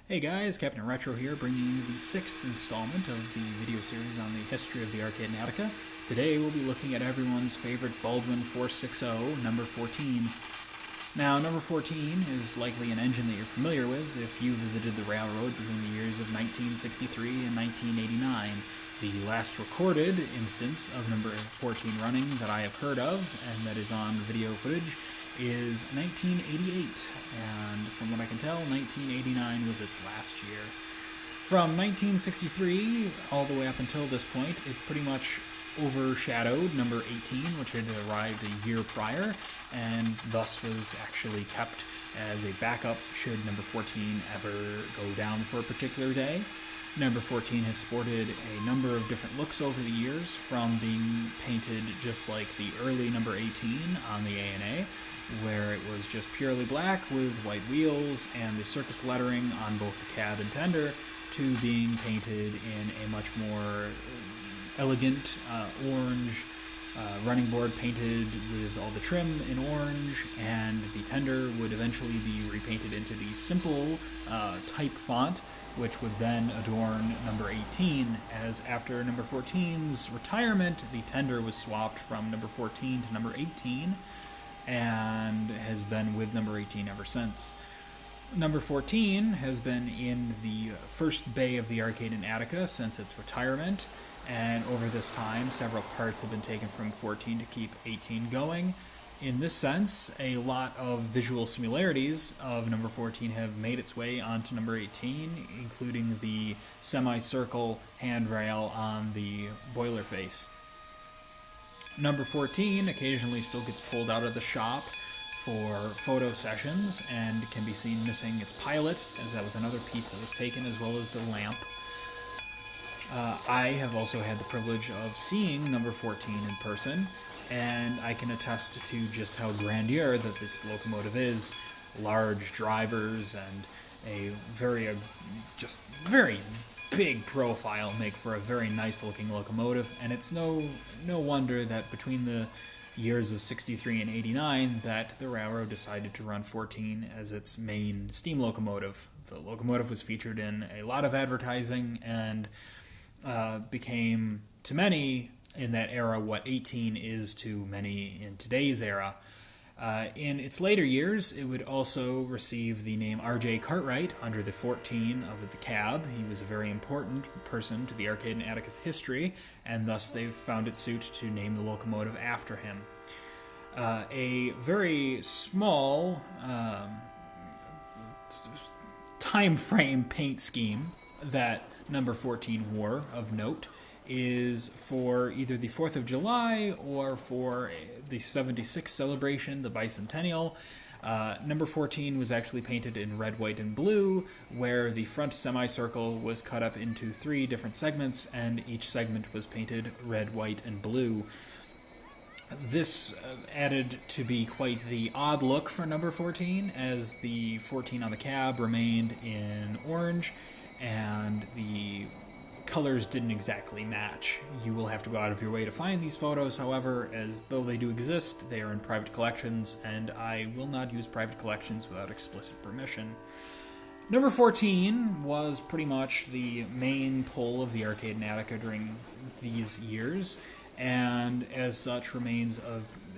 Hey guys, Captain Retro here, bringing you the 6th installment of the video series on the history of the Arcade Attica. Today we'll be looking at everyone's favorite Baldwin 460, number 14. Now, number 14 is likely an engine that you're familiar with if you visited the railroad between the years of 1963 and 1989. The last recorded instance of number 14 running that I have heard of, and that is on video footage, is 1988, and from what I can tell, 1989 was its last year. From 1963 all the way up until this point, it pretty much overshadowed number 18, which had arrived a year prior, and thus was actually kept as a backup should number 14 ever go down for a particular day. Number 14 has sported a number of different looks over the years, from being painted just like the early number 18 on the A&A, where it was just purely black with white wheels and the circus lettering on both the cab and tender, to being painted in a much more elegant orange running board painted with all the trim in orange, and the tender would eventually be repainted into the simple type font, which would then adorn number 18, as after number 14's retirement, the tender was swapped from number 14 to number 18, and has been with number 18 ever since. Number 14 has been in the first bay of the Arcade in Attica since its retirement, and over this time, several parts have been taken from 14 to keep 18 going. In this sense, a lot of visual similarities of number 14 have made its way onto number 18, including the semicircle handrail on the boiler face. Number 14 occasionally still gets pulled out of the shop for photo sessions and can be seen missing its pilot, as that was another piece that was taken, as well as the lamp. I have also had the privilege of seeing number 14 in person, and I can attest to just how grandeur that this locomotive is. Large drivers and a very big profile make for a very nice looking locomotive, and it's no wonder that between the years of 63 and 89 that the railroad decided to run 14 as its main steam locomotive. The locomotive was featured in a lot of advertising and became, to many in that era, what 18 is to many in today's era. In its later years, it would also receive the name R.J. Cartwright under the 14 of the cab. He was a very important person to the Arcade in Attica's history, and thus they found it suit to name the locomotive after him. A very small time frame paint scheme that number 14 wore of note is for either the 4th of July or for the 76th celebration, the bicentennial. Number 14 was actually painted in red, white, and blue, where the front semicircle was cut up into 3 different segments, and each segment was painted red, white, and blue. This added to be quite the odd look for number 14, as the 14 on the cab remained in orange, and the colors didn't exactly match. You will have to go out of your way to find these photos, however, as though they do exist, they are in private collections, and I will not use private collections without explicit permission. Number 14 was pretty much the main pull of the Arcade in Attica during these years, and as such remains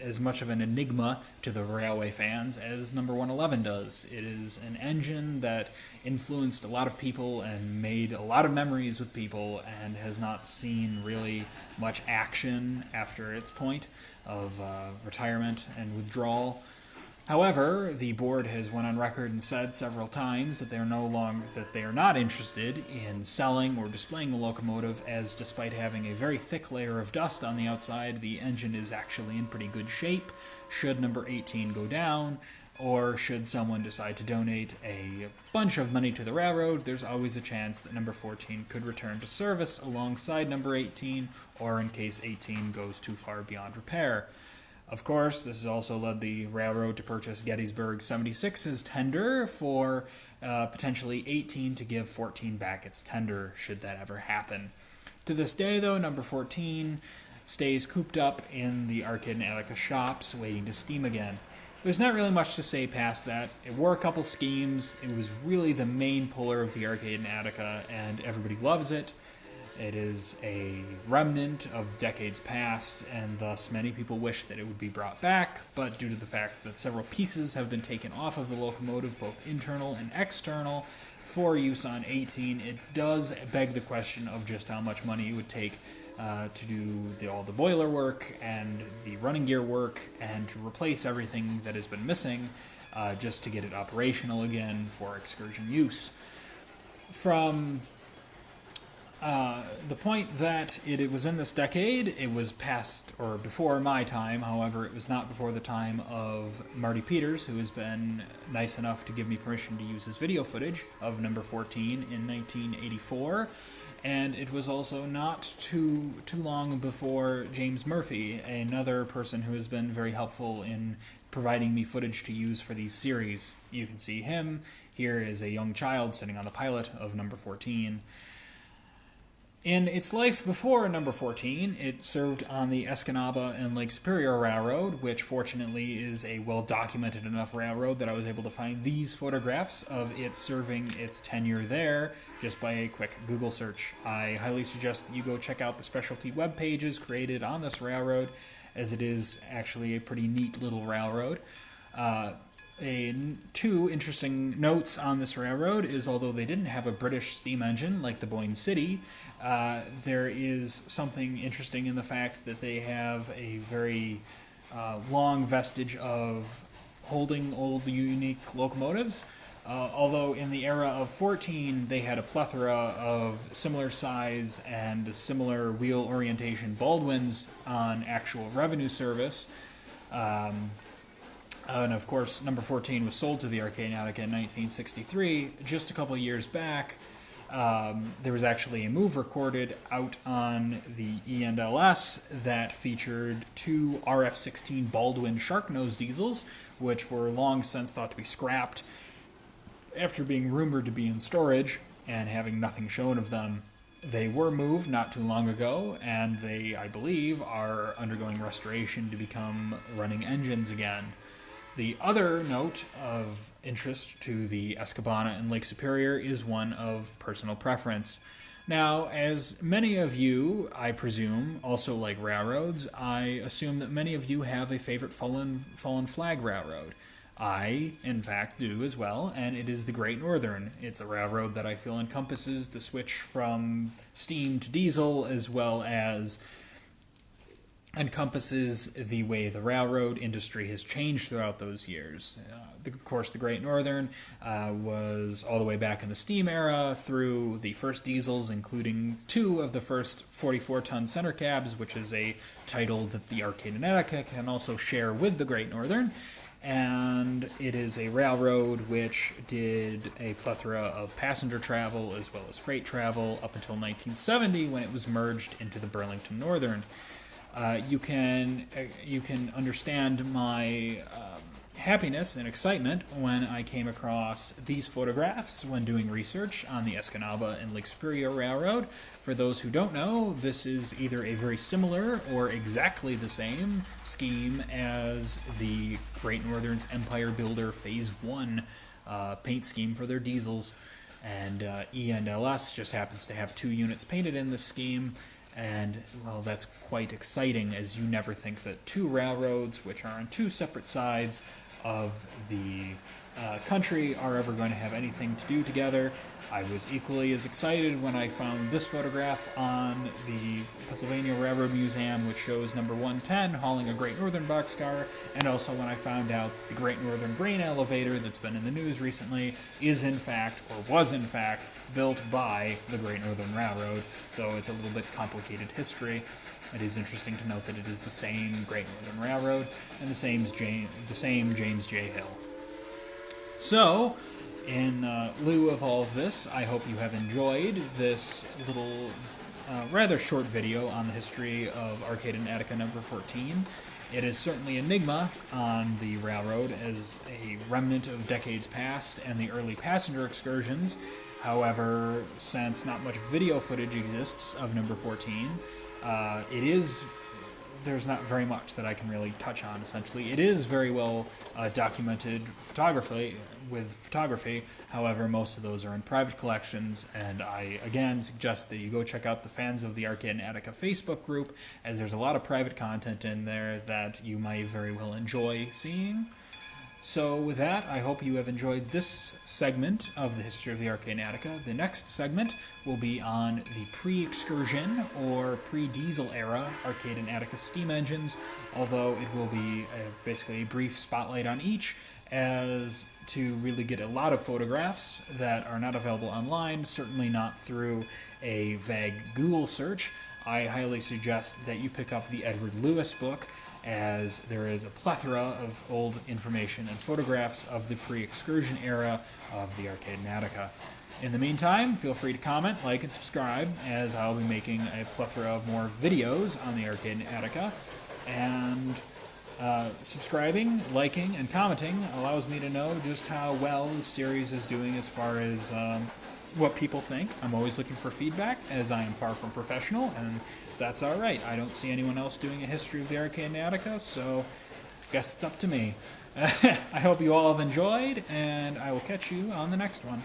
as much of an enigma to the railway fans as number 111 does. It is an engine that influenced a lot of people and made a lot of memories with people, and has not seen really much action after its point of retirement and withdrawal. However, the board has went on record and said several times that they are not interested in selling or displaying the locomotive, as despite having a very thick layer of dust on the outside, the engine is actually in pretty good shape should number 18 go down, or should someone decide to donate a bunch of money to the railroad. There's always a chance that number 14 could return to service alongside number 18, or in case 18 goes too far beyond repair. Of course, this has also led the railroad to purchase Gettysburg 76's tender for potentially 18 to give 14 back its tender, should that ever happen. To this day, though, number 14 stays cooped up in the Arcade in Attica shops, waiting to steam again. There's not really much to say past that. It wore a couple schemes. It was really the main puller of the Arcade in Attica, and everybody loves it. It is a remnant of decades past, and thus many people wish that it would be brought back, but due to the fact that several pieces have been taken off of the locomotive, both internal and external, for use on 18, it does beg the question of just how much money it would take to do all the boiler work and the running gear work and to replace everything that has been missing just to get it operational again for excursion use. From the point that it was in this decade, it was past or before my time. However, it was not before the time of Marty Peters, who has been nice enough to give me permission to use his video footage of number 14 in 1984. And it was also not too long before James Murphy, another person who has been very helpful in providing me footage to use for these series. You can see him here as a young child sitting on the pilot of number 14. In its life before number 14, it served on the Escanaba and Lake Superior Railroad, which fortunately is a well-documented enough railroad that I was able to find these photographs of it serving its tenure there just by a quick Google search. I highly suggest that you go check out the specialty web pages created on this railroad, as it is actually a pretty neat little railroad. Two interesting notes on this railroad is, although they didn't have a British steam engine like the Boyne City, there is something interesting in the fact that they have a very long vestige of holding old unique locomotives. Although in the era of 14 they had a plethora of similar size and similar wheel orientation Baldwins on actual revenue service. And of course, number 14 was sold to the Arcade Attica in 1963. Just a couple of years back, there was actually a move recorded out on the E&LS that featured two RF-16 Baldwin Sharknose diesels, which were long since thought to be scrapped after being rumored to be in storage and having nothing shown of them. They were moved not too long ago, and they, I believe, are undergoing restoration to become running engines again. The other note of interest to the Escanaba and Lake Superior is one of personal preference. Now, as many of you, I presume, also like railroads, I assume that many of you have a favorite fallen flag railroad. I, in fact, do as well, and it is the Great Northern. It's a railroad that I feel encompasses the switch from steam to diesel, as well as encompasses the way the railroad industry has changed throughout those years. Of course, the Great Northern was all the way back in the steam era through the first diesels, including two of the first 44-ton center cabs, which is a title that the Arcade Attica can also share with the Great Northern. And it is a railroad which did a plethora of passenger travel as well as freight travel up until 1970, when it was merged into the Burlington Northern. You can understand my happiness and excitement when I came across these photographs when doing research on the Escanaba and Lake Superior Railroad. For those who don't know, this is either a very similar or exactly the same scheme as the Great Northern's Empire Builder Phase 1 paint scheme for their diesels. And E&LS just happens to have 2 units painted in this scheme. And, well, that's quite exciting, as you never think that two railroads, which are on two separate sides of the country, are ever going to have anything to do together. I was equally as excited when I found this photograph on the Pennsylvania Railroad Museum, which shows number 110 hauling a Great Northern boxcar, and also when I found out that the Great Northern grain elevator that's been in the news recently is in fact, or was in fact, built by the Great Northern Railroad, though it's a little bit complicated history. It is interesting to note that it is the same Great Northern Railroad and the same James J. Hill. So, in lieu of all of this, I hope you have enjoyed this little rather short video on the history of Arcade Attica number 14. It is certainly an enigma on the railroad as a remnant of decades past and the early passenger excursions. However, since not much video footage exists of number 14, it is there's not very much that I can really touch on, essentially. It is very well documented photography. However, most of those are in private collections, and I, again, suggest that you go check out the Fans of the Arcade Attica Facebook group, as there's a lot of private content in there that you might very well enjoy seeing. So with that, I hope you have enjoyed this segment of the history of the Arcade Attica. The next segment will be on the pre-Excursion or pre-Diesel era Arcade and Attica steam engines, although it will be basically a brief spotlight on each, as to really get a lot of photographs that are not available online, certainly not through a vague Google search. I highly suggest that you pick up the Edward Lewis book, as there is a plethora of old information and photographs of the pre-Excursion era of the Arcade Attica. In the meantime, feel free to comment, like, and subscribe, as I'll be making a plethora of more videos on the Arcade Attica. And subscribing, liking, and commenting allows me to know just how well the series is doing as far as what people think. I'm always looking for feedback, as I am far from professional, and that's alright. I don't see anyone else doing a history of the Arcade Attica, so I guess it's up to me. I hope you all have enjoyed, and I will catch you on the next one.